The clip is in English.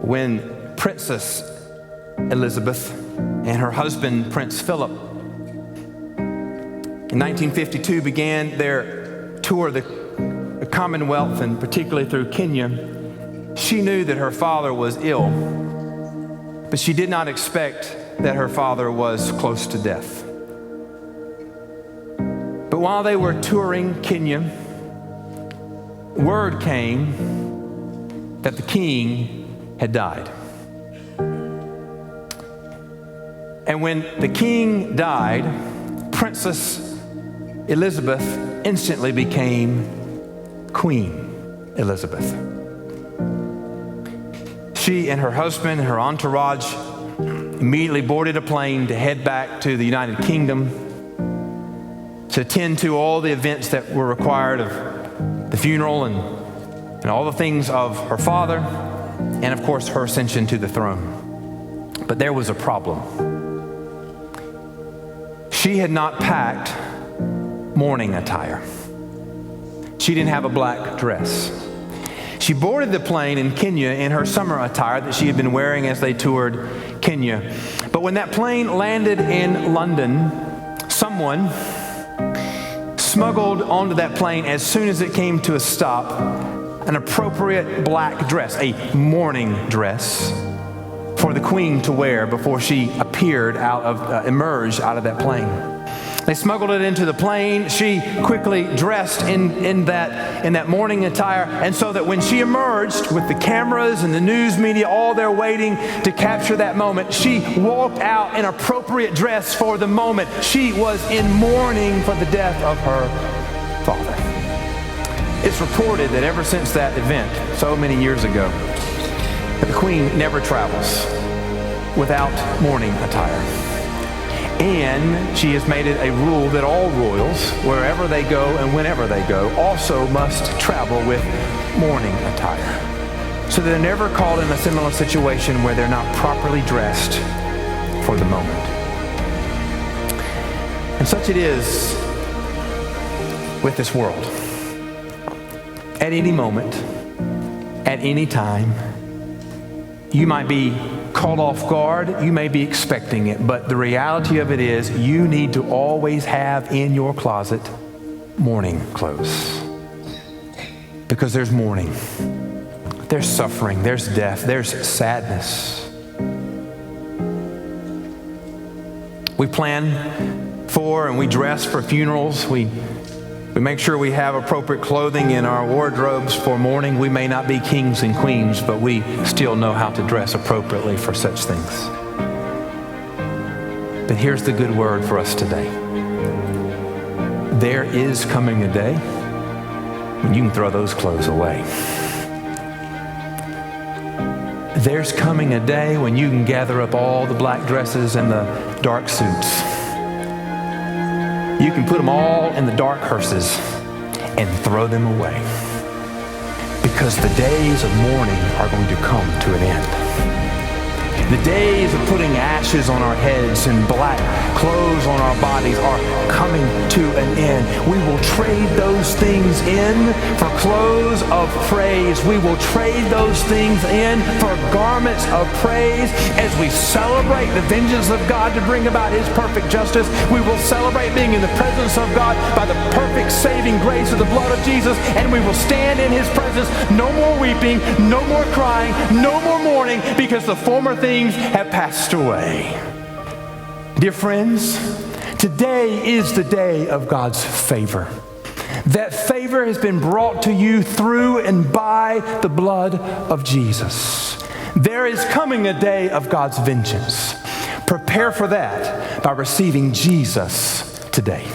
when Princess Elizabeth and her husband, Prince Philip, in 1952 began their tour of the Commonwealth, and particularly through Kenya, she knew that her father was ill, but she did not expect that her father was close to death. But while they were touring Kenya, word came that the king had died. And when the king died, Princess Elizabeth instantly became Queen Elizabeth. She and her husband and her entourage immediately boarded a plane to head back to the United Kingdom to attend to all the events that were required of the funeral and all the things of her father, and of course her ascension to the throne. But there was a problem. She had not packed mourning attire. She didn't have a black dress. She boarded the plane in Kenya in her summer attire that she had been wearing as they toured Kenya. But when that plane landed in London, someone smuggled onto that plane, as soon as it came to a stop, an appropriate black dress, a mourning dress for the Queen to wear before she emerged out of that plane. They smuggled it into the plane. She quickly dressed in that mourning attire, and so that when she emerged with the cameras and the news media all there waiting to capture that moment, she walked out in appropriate dress for the moment. She was in mourning for the death of her father. It's reported that ever since that event, so many years ago, the Queen never travels without mourning attire. And she has made it a rule that all royals, wherever they go and whenever they go, also must travel with mourning attire, so that they're never caught in a similar situation where they're not properly dressed for the moment. And such it is with this world. At any moment, at any time, you might be caught off guard, you may be expecting it, but the reality of it is you need to always have in your closet mourning clothes. Because there's mourning, there's suffering, there's death, there's sadness. We plan for and we dress for funerals. We make sure we have appropriate clothing in our wardrobes for mourning. We may not be kings and queens, but we still know how to dress appropriately for such things. But here's the good word for us today. There is coming a day when you can throw those clothes away. There's coming a day when you can gather up all the black dresses and the dark suits. You can put them all in the dark hearses and throw them away. Because the days of mourning are going to come to an end. The days of putting ashes on our heads and black clothes on our bodies are coming to an end. We will trade those things in for clothes of praise. We will trade those things in for garments of praise as we celebrate the vengeance of God to bring about His perfect justice. We will celebrate being in the presence of God by the perfect saving grace of the blood of Jesus, and we will stand in His presence. No more weeping, no more crying, no more mourning, because the former things have passed away. Dear friends, today is the day of God's favor. That favor has been brought to you through and by the blood of Jesus. There is coming a day of God's vengeance. Prepare for that by receiving Jesus today.